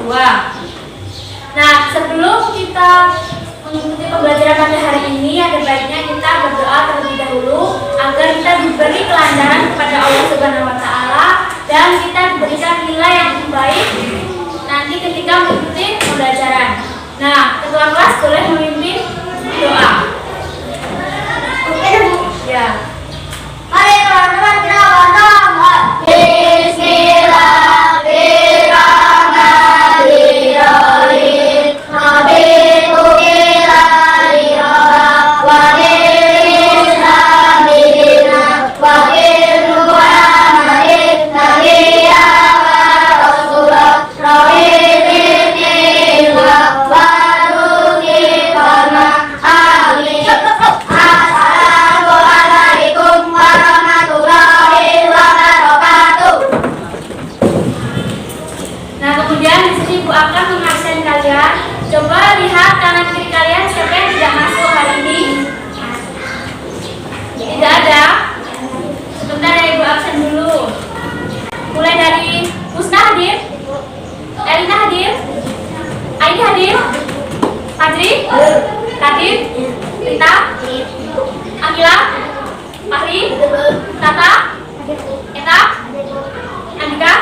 kedua. Nah, sebelum kita mengikuti pembelajaran pada hari ini, ada baiknya kita berdoa terlebih dahulu agar kita diberi kelancaran kepada Allah Subhanahu wa Ta'ala dan kita diberikan nilai yang baik nanti ketika mengikuti pembelajaran. Nah, ketua kelas boleh memimpin doa. Ya. Mari teman-teman kita berdoa. Coba lihat kanan kiri kalian, siapa yang tidak masuk hari ini? Tidak ada. Sebentar ya, Ibu absen dulu. Mulai dari Husna hadir, Elina hadir, Aini hadir, Fadri hadir, Rita, Akila, Fahri, Tata, Eta, Andika.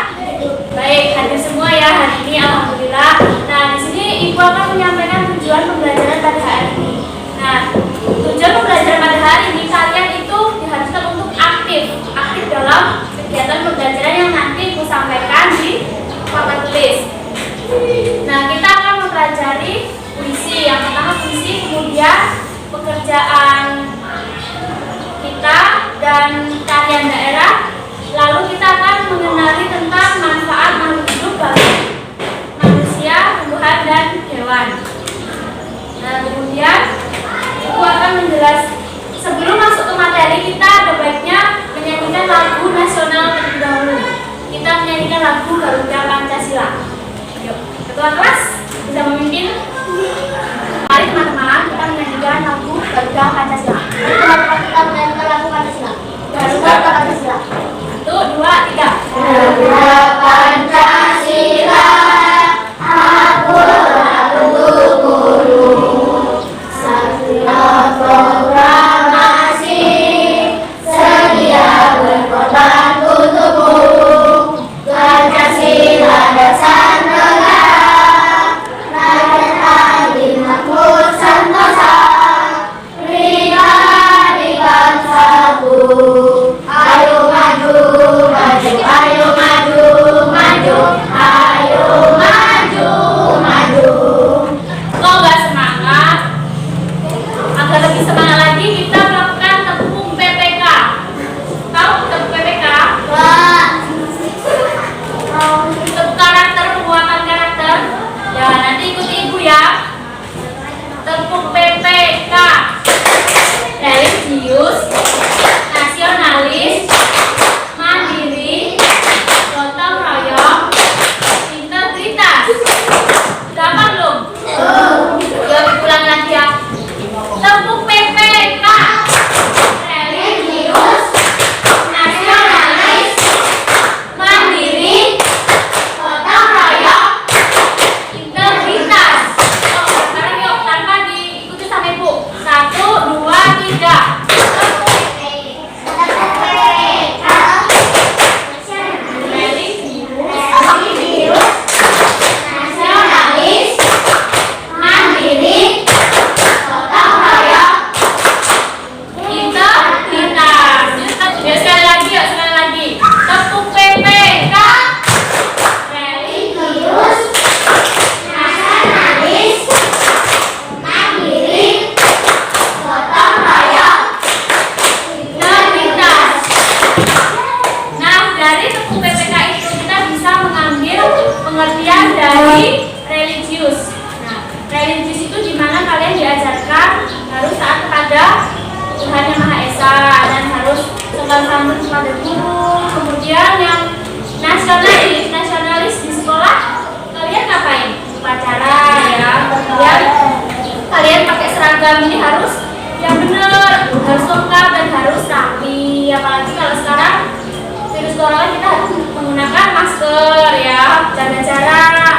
Baik, hadir semua ya hari ini, alhamdulillah. Nah, di sini Ibu akan menyampaikan tujuan pembelajaran pada hari ini. Nah, tujuan pembelajaran pada hari ini kalian itu diharuskan untuk aktif dalam kegiatan pembelajaran yang nanti Ibu sampaikan di papan tulis. Nah, kita akan mempelajari puisi. Yang pertama puisi, kemudian pekerjaan kita dan tarian daerah. Lalu kita akan mengenali tentang manfaat makhluk hidup bagi manusia, tumbuhan, dan hewan. Nah, kemudian Ibu akan menjelaskan. Sebelum masuk ke materi, kita ada baiknya menyanyikan lagu nasional terlebih dahulu. Kita menyanyikan lagu Garuda Pancasila. Yuk, ketua kelas bisa memimpin. Mari teman-teman, kita menyanyikan lagu Garuda Pancasila. Mari teman-teman kita menyanyikan lagu Pancasila. Garuda Pancasila. 1, 2, 3. Garuda Pancasila, aku untuk guru. Satria proklamasi, sedia berkorban untukmu. Pancasila dasar negara, rakyat adil makmur sentosa. Pribadi bangsaku, ayo maju, maju, ayo maju, maju, ayo maju, maju. Kok nggak semangat? Agar lebih semangat lagi, kita melakukan tepung PPK. Tahu tepung PPK? Wah, Tepung karakter, penguatan karakter. Ya, nanti ikuti Ibu ya. Tepung PPK. Religius, nasionalis, mandiri, gotong royong, integritas. Gampang belum? Ya, ulang lagi ya. Tepung PPK. Religius, nasionalis, mandiri, gotong royong, integritas. Sekarang yuk, tanpa diikuti sama Ibu. 1, 2, 3. nasionalis, mandiri, gotong royong, Integritas. Ya, sekali lagi ya, sekali lagi. Tepung PPK. religius, nasionalis, mandiri, gotong royong, Integritas. Nah, dari tepung PPK itu kita bisa mengambil pengertian dari religius. Nah, religius itu dimana kalian diajarkan harus taat kepada Tuhan Yang Maha Esa dan harus sopan santun kepada guru. Kemudian yang nasionalis di sekolah kalian ngapain? Upacara ya. Kemudian kalian pakai seragam ini harus yang benar, harus lengkap dan harus rapi. Apalagi kalau sekarang virus corona kita harus menggunakan masker ya, jaga jarak.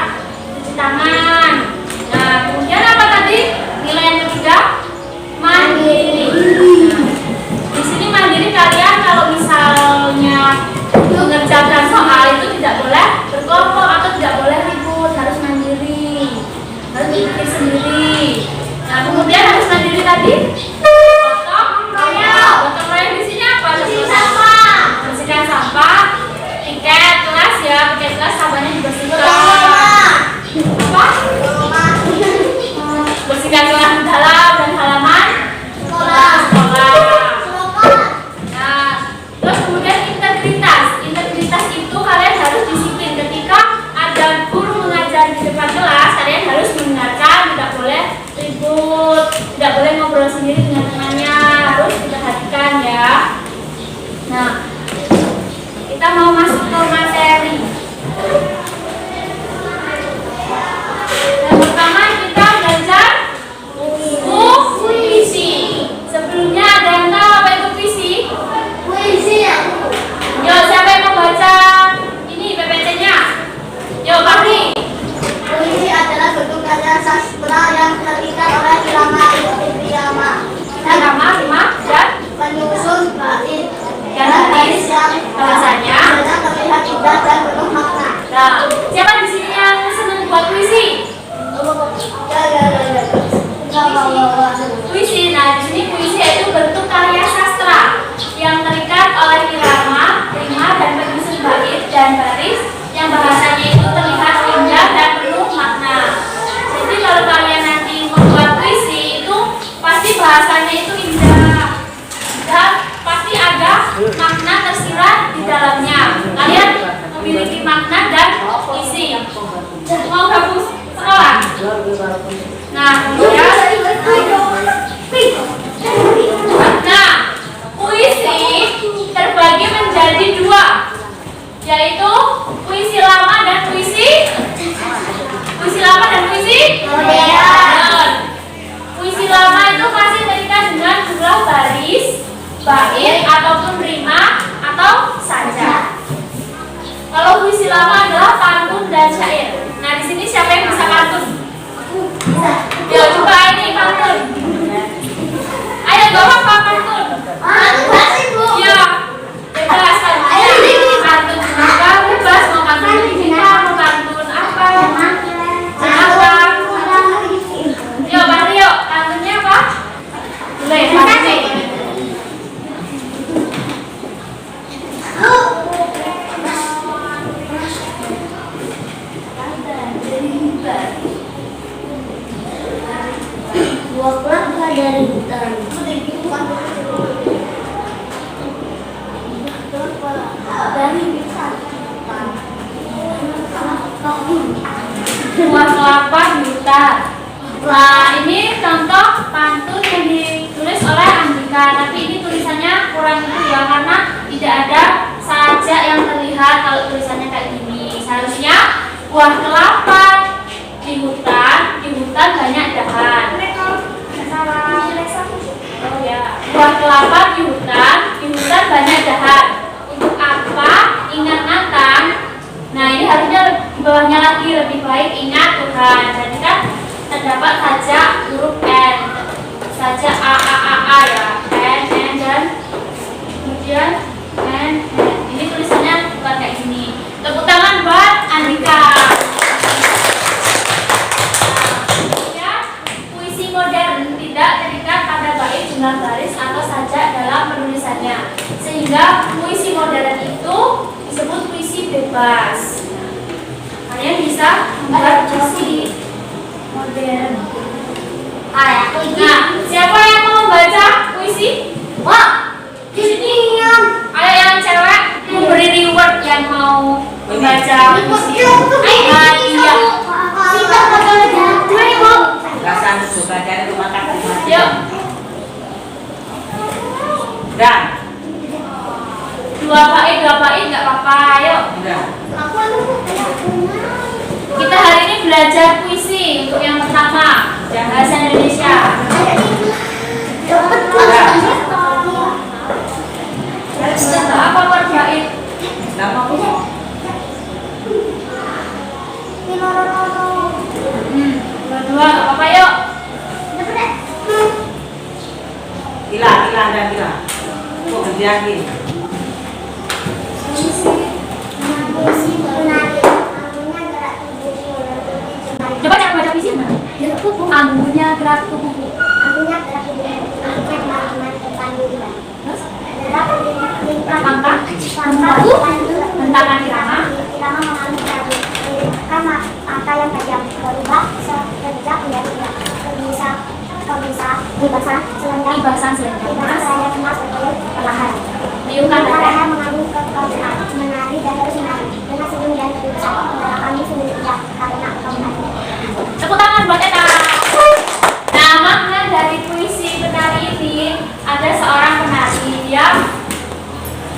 Nah, siapa di sini yang senang buat puisi? Puisi. Nah, di sini puisi itu bentuk karya sastra yang terikat oleh irama, rima, dan penyusun bait dan baris yang bahasanya itu terlihat indah dan penuh makna. Jadi kalau kalian nanti membuat puisi itu pasti bahasanya itu indah dan pasti ada makna tersirat di dalamnya. Kalian memiliki makna dan isi. Mau gabung sekolah? Nah, kemudian puisi terbagi menjadi dua, yaitu puisi lama dan puisi modern. Puisi lama itu masih terikat dengan jumlah baris, bait ataupun rima atau saja. Kalau puisi lama adalah pantun dan syair. Nah, di sini siapa yang bisa pantun? Ya, coba ini pantun. Ayo, gak apa-apa pantun. Ya, bebas pantun. Pantun apa? Bebas mau pantun kita, mau pantun apa? Apa? Yuk, pantun yuk. Pantunnya apa? Boleh, pantun. Dua kelapa dari hutan. Buah kelapa di hutan. Wah, ini contoh pantun yang ditulis oleh Andika. Tapi ini tulisannya kurang itu ya, karena tidak ada sajak yang terlihat kalau tulisannya kayak gini. Seharusnya buah kelapa di hutan banyak dahan. Oh ya, buah kelapa di hutan banyak dahan. Untuk apa? Ingat-ingatan. Nah, ini harusnya di bawahnya lagi, lebih baik ingat Tuhan. Jadi kan terdapat sajak huruf N, sajak A ya, N dan kemudian N. Ini tulisannya bukan kayak gini. Tepuk tangan buat Andika. Modern tidak terikat pada bait, jumlah baris atau sajak dalam penulisannya, sehingga puisi modern itu disebut puisi bebas. Kalian bisa membuat puisi modern. Nah, siapa yang mau baca puisi? Wah, di sini ada yang cewek memberi reward yang mau membaca puisi. Iya. Rasanya suka dari rumah kakak. Yuk. Dah. Dua bait nggak apa-apa. Yuk. Udah. Kita hari ini belajar puisi untuk yang pertama, bahasa Indonesia. Apa buat bait? Nama aku. Dua nggak apa-apa, yuk. Gila. Kok berjagi? Coba cara baca puisi gimana? Anggunnya gerak tubuh. Angka, hentakan irama. Angka yang tajam berubah sekejap menjadi libasan selendang emas perlahan Tiupkan dada. mengandung kekuasaan menari dan terus menari dengan senyum dan ketulusan kami sendiri ya karena kau menari. Tepuk tangan buat Eta. Nah, makna dari puisi penari ini ada seorang penari, dia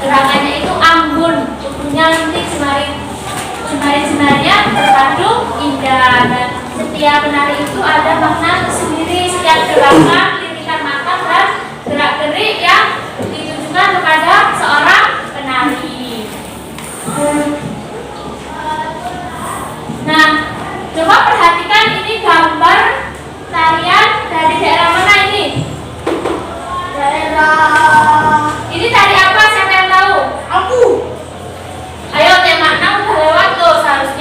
gerakannya itu anggun, tubuhnya lentik senari-senarinya berpadu indah, dan setiap penari itu ada makna tersendiri. Setiap gerakan, lirikan mata dan gerak-gerik yang ditujukan kepada seorang penari. Nah, coba perhatikan ini gambar tarian dari daerah mana ini? Ini tari apa? Siapa yang tahu? Aku. Ayo, tema 6 udah lewat tuh, seharusnya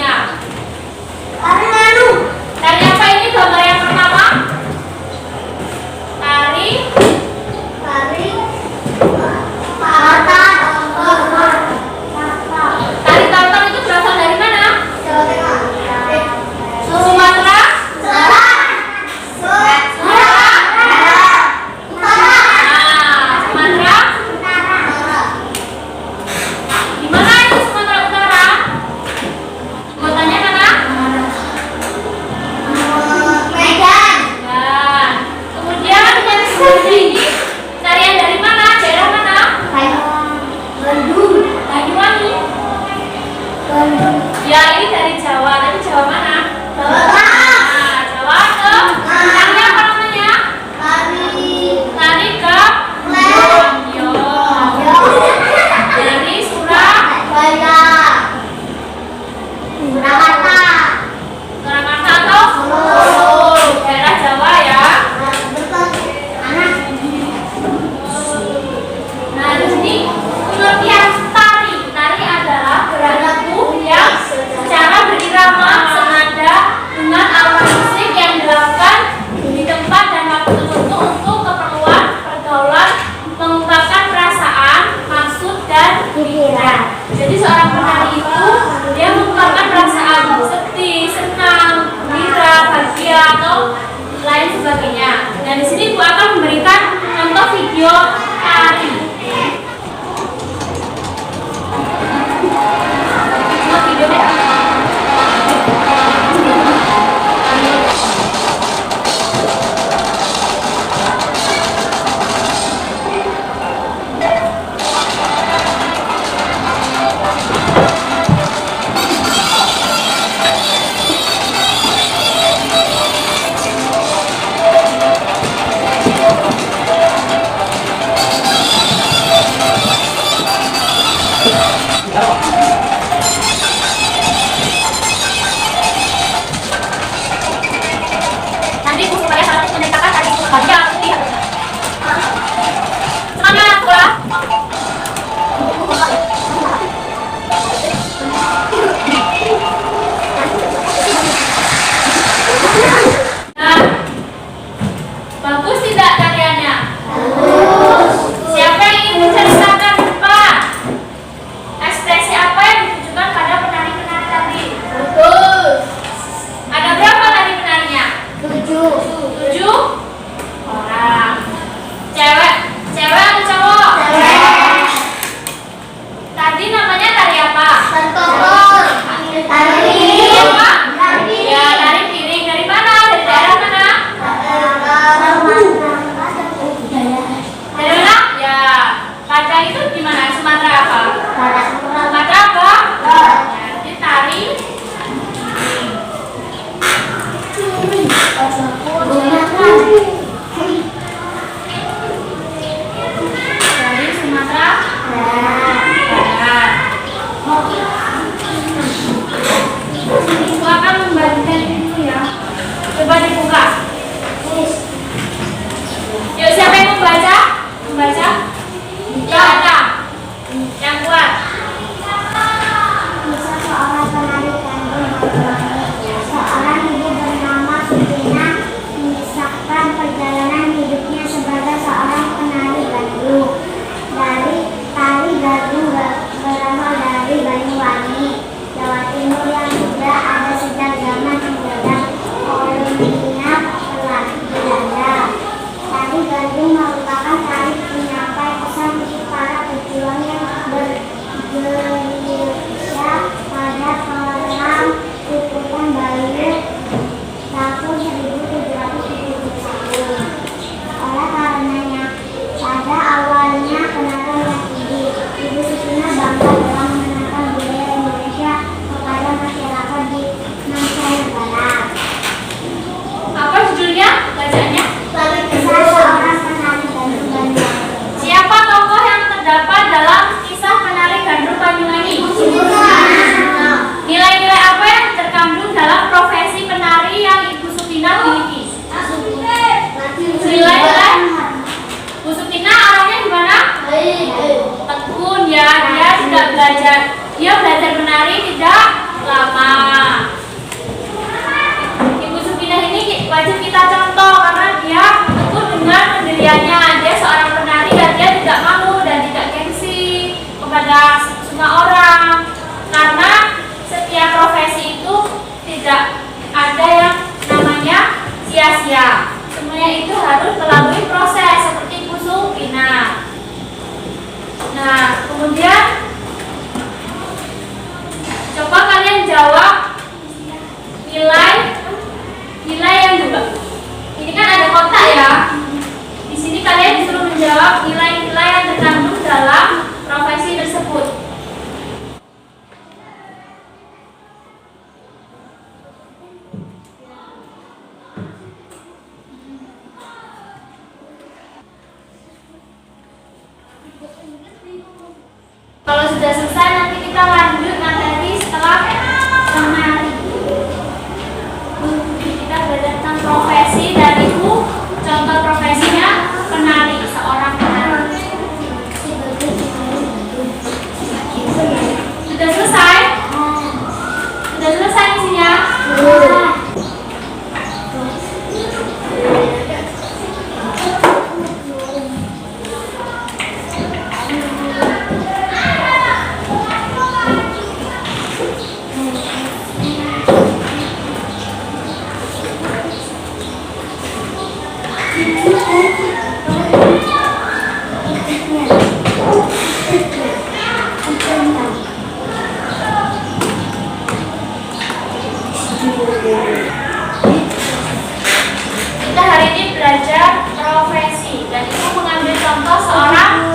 Kita hari ini belajar profesi dan itu mengambil contoh seorang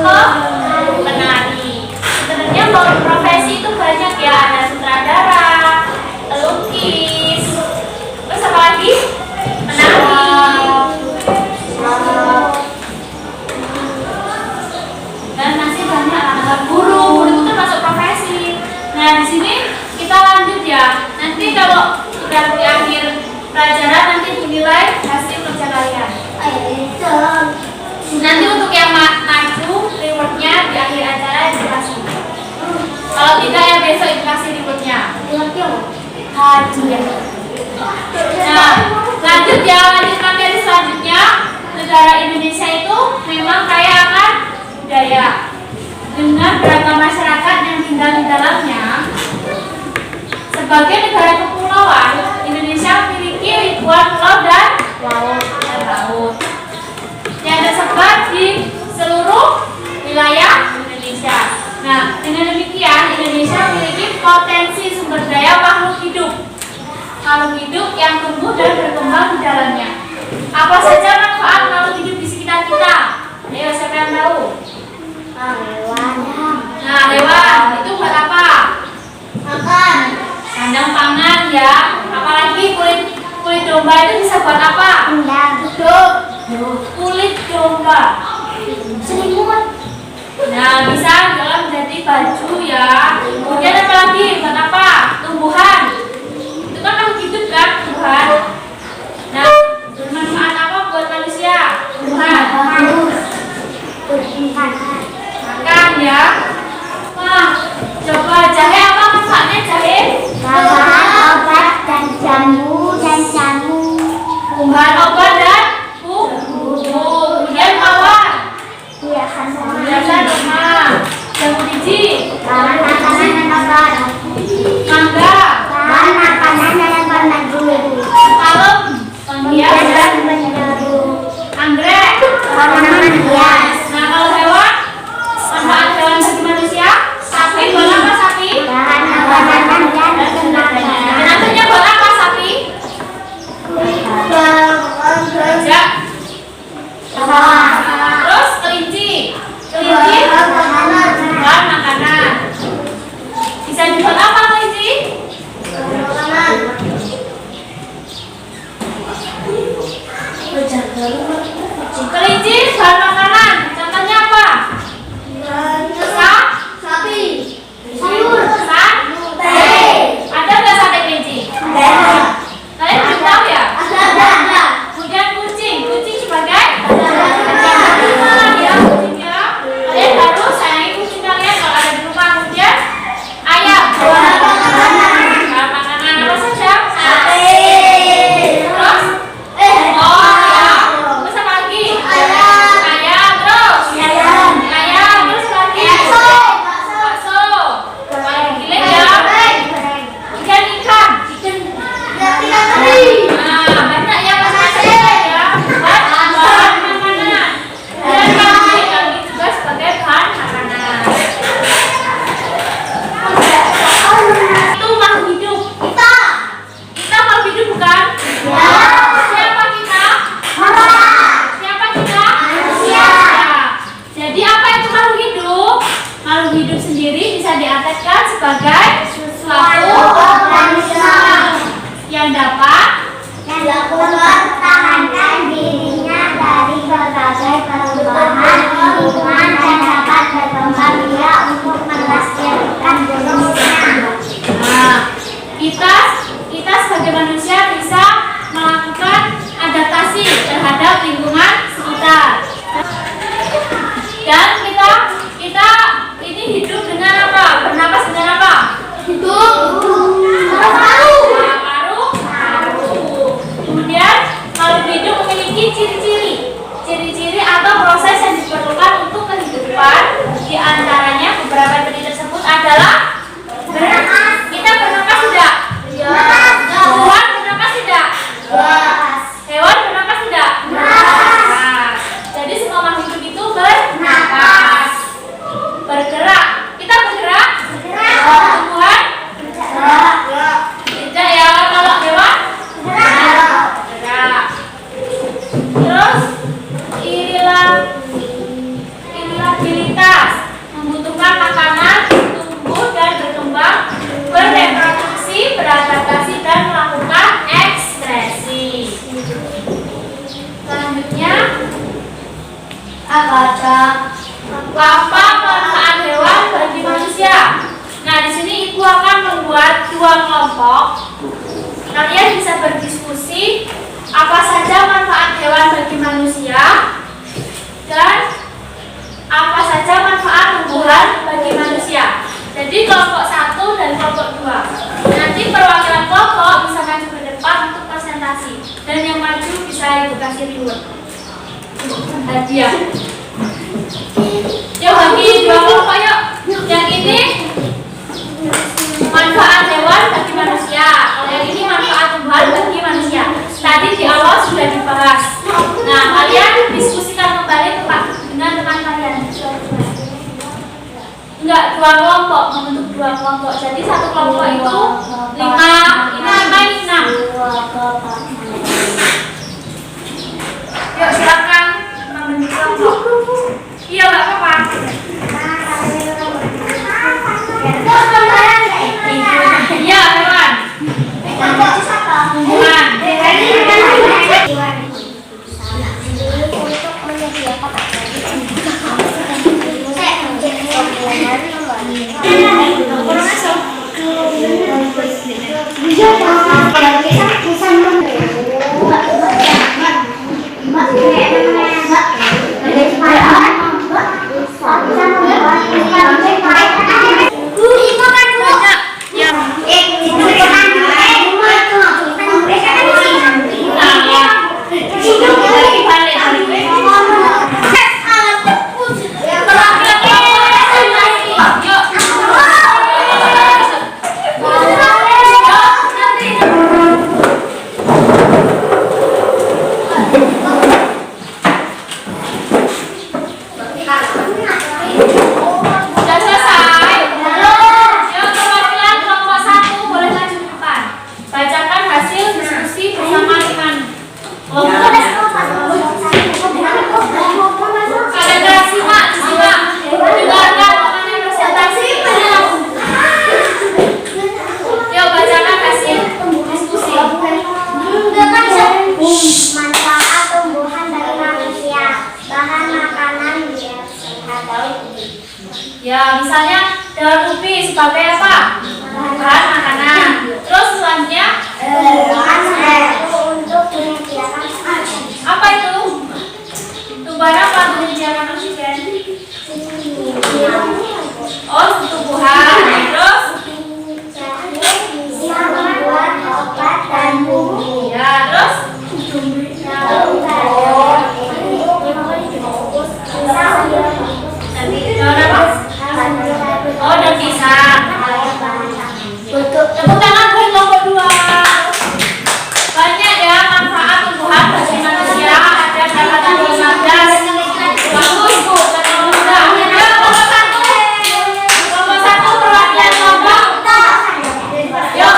penari. Sebenarnya profesi itu banyak ya, ada sutradara, pelukis, terus apa lagi? Penari. Dan masih banyak anak guru itu termasuk profesi. Nah di sini kita lanjut ya. Nanti kalau sudah di akhir pelajaran nanti dinilai hasil kerja kalian. Nanti untuk yang maju rewardnya di akhir acara dikasih. Kalau tidak ya besok dikasih rewardnya. Hadiah. Nah lanjut ya, lanjut materi selanjutnya. Negara Indonesia itu memang kaya akan budaya dengan beragam masyarakat yang tinggal di dalamnya. Sebagai negara kepulauan, Indonesia memiliki ribuan pulau dan laut yang tersebar di seluruh wilayah Indonesia. Nah, dengan demikian Indonesia memiliki potensi sumber daya makhluk hidup yang tumbuh dan berkembang di dalamnya. Apa saja manfaat makhluk hidup di sekitar kita? Ayo, siapa yang tahu? Nah, hewan itu buat apa? Makan. Kandang pangan ya. Apalagi kulit domba itu bisa buat apa? Hidup. Kulit domba. Selimut. Nah, bisa dalam menjadi baju ya. Kemudian apa lagi? Buat apa? Tumbuhan. Itu kan makhluk hidup kan, tumbuhan. Nah, bermanfaat apa buat manusia? Tumbuhan. Makan ya. Wah, coba jahe apa manfaatnya jahe? Obat dan jamu Bahan obat dan bumbu. Kemudian mawar. Hiasan rumah. Jambu biji. Mangga. Palem. Penghias dan anggrek. Nah kalau hewan, manfaat hewan bagi manusia? Sapi buat apa sapi? Jenazahnya buat apa sapi? Kerja. Terus kelinci bahan makanan. Bisa dibuat apa kelinci? Kelinci bahan makanan. Contohnya apa? Sapi. Sayur. Sate. Ada nggak sate kelinci? Kalian belum tahu ya? Kemudian kucing sebagai ya kucingnya. Kalian harus sayangi kucing kalian kalau ada di rumah. Kemudian ayam. Makanan apa saja? Terus? Terus apa lagi? Ayam terus? Ayam terus lagi? Bakso. Paling giling ya? Ikan. Nah, banyak ya macam-macam ya. Buat bahan makanan. Dan kami juga sebagai bahan makanan. Itu makhluk hidup. Kita makhluk hidup bukan? Siapa kita? Siapa kita? Manusia. Jadi apa itu makhluk hidup? Makhluk hidup sendiri bisa diartikan sebagai suatu organisme yang dapat mempertahankan dirinya dari berbagai perubahan lingkungan dan dapat berkembang biak untuk melestarikan jenisnya. Nah, kita sebagai manusia bisa melakukan adaptasi terhadap lingkungan sekitar. Dan kita ini hidup dengan apa? Bernapas dengan apa? Hidup. Paru. Kemudian makhluk hidup memiliki ciri-ciri atau proses yang diperlukan untuk kehidupan. Di antaranya beberapa tadi tersebut adalah bernapas. Kita bernapas tidak? Tuhan bernapas tidak? dua kelompok, kalian bisa berdiskusi apa saja manfaat hewan bagi manusia dan apa saja manfaat tumbuhan bagi manusia. Jadi kelompok 1 dan kelompok 2. Nanti perwakilan kelompok bisa maju ke depan untuk presentasi, dan yang maju bisa Ibu kasih reward hadiah. Yuk bagi dua kelompok yuk. Yang ini manfaat hewan bagi manusia, kalau yang ini manfaat tumbuhan bagi manusia. Tadi di awal sudah dibahas. Nah, kalian diskusikan kembali dengan teman kalian. Enggak, dua kelompok, membentuk dua kelompok. Jadi satu kelompok itu 5, ini 6. Yuk silakan membentuk kelompok. Iya, enggak apa-apa. Iya, hewan. Tumbuhan. Ya, misalnya daun ubi sebagai apa? Bahan makanan. Terus selanjutnya untuk menyediakan apa itu? Tumbuhan apa untuk menyediakan oksigen? Oh, tumbuhan. Terus bisa membuat obat dan bumbu. ya, terus daun apa? Oh, dan pisang. Tepuk tangan buat kelompok 2. Banyak ya manfaat tumbuhan bagi manusia. Ada dapat 15. Bagus Bu, kata muda. Ya, kelompok 1. Kelompok 1 perwakilan kelompok. Yuk,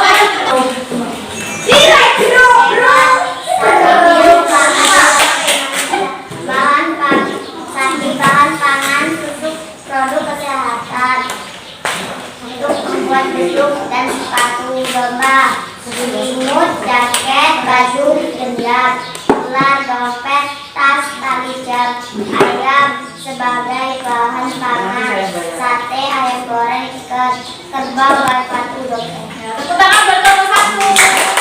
bahan pangan, susu, produk kesehatan untuk membuat beduk dan sepatu domba, selimut, jaket, baju, gendat, ular, dompet, tas, tali jam, ayam sebagai bahan pangan, sate, ayam goreng, kerbau, batu, dompet. tepuk tangan buat kelompok 1.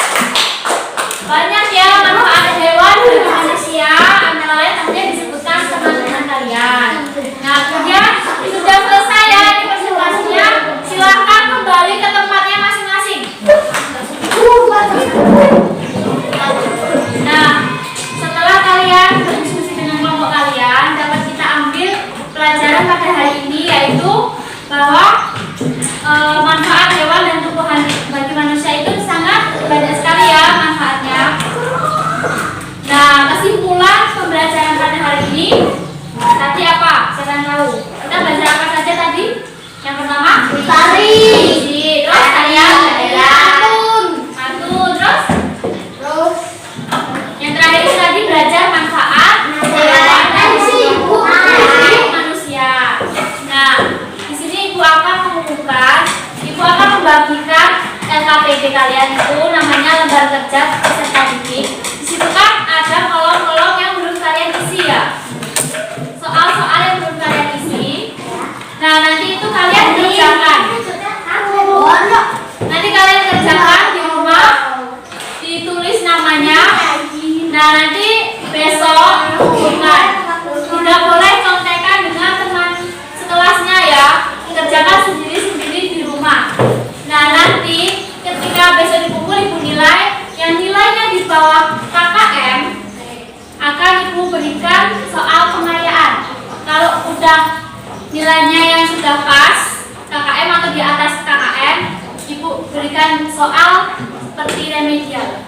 Banyak ya manfaat hewan bagi manusia, antara lain tadi disebutkan teman-teman kalian. Nah, kemudian sudah selesai ya ini presentasinya. Silahkan kembali ke tempatnya masing-masing. Nah, setelah kalian berdiskusi dengan kelompok kalian, dapat kita ambil pelajaran pada hari ini, yaitu bahwa manfaat hewan dan tumbuhan bagi manusia itu sangat banyak sekali ya manfaatnya. Nah, kesimpulan pembelajaran pada hari ini tadi apa? Siapa yang tahu? Kita belajar apa saja tadi? Yang pertama, Tari. terus tarian, pantun, terus yang terakhir itu tadi belajar manfaat hewan dan tumbuhan bagi manusia. Nah, di sini Ibu akan mengumumkan, Ibu akan membagikan LKPD kalian itu namanya lembar kerja peserta didik. Di situ kan ada kolom-kolom yang belum kalian isi ya. Soal-soal yang belum kalian isi. Nah, nanti itu kalian kerjakan. Nanti kalian kerjakan Nah, nanti besok bukan tidak boleh contekan dengan teman sekelasnya ya. Kerjakan sendiri-sendiri di rumah. Nah, nanti ketika besok dikumpul ibu nilai, yang nilainya di bawah KKM akan ibu berikan soal pengayaan. Kalau udah nilainya yang sudah pas KKM atau di atas KKM, ibu berikan soal seperti remedial.